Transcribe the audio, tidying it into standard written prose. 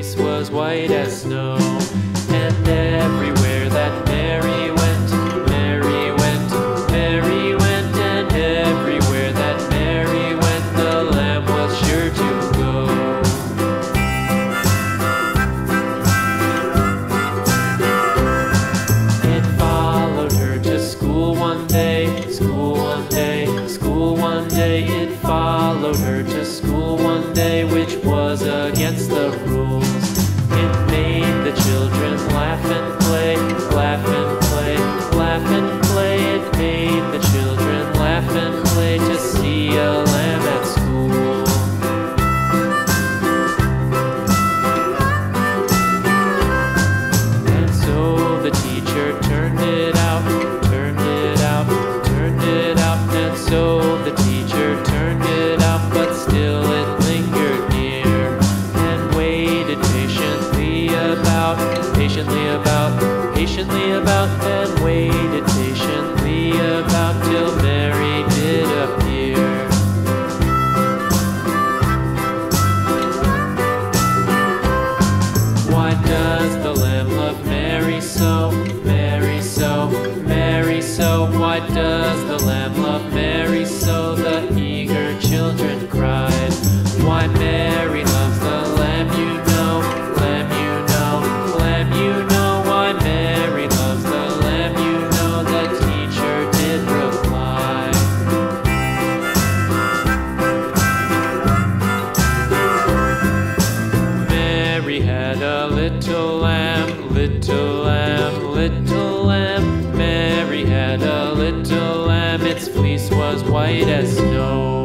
fleece was white as snow. And everywhere that Mary went, Mary went, Mary went, and everywhere that Mary went, the lamb was sure to go. It followed her to school one day, school one day, school one day. It followed her to school one day, which was against the rules. It made the children laugh and play, laugh and play, laugh and play. It made the children laugh and play to see a lamb at school. And so the teacher turned it out, turned it out, turned it out. And so the teacher turned it out, but still it lingered near and waited patiently about, patiently about, patiently about, and waited patiently about till Mary did appear. Why does the lamb love Mary so, Mary so, Mary so? Why does the lamb love Mary so? The eager children cried. Why Mary loves the lamb, you know, lamb, you know, lamb, you know. Why Mary loves the lamb, you know, the teacher did reply. Mary had a little lamb, little lamb, little lamb. Mary had a little lamb, its fleece was white as snow.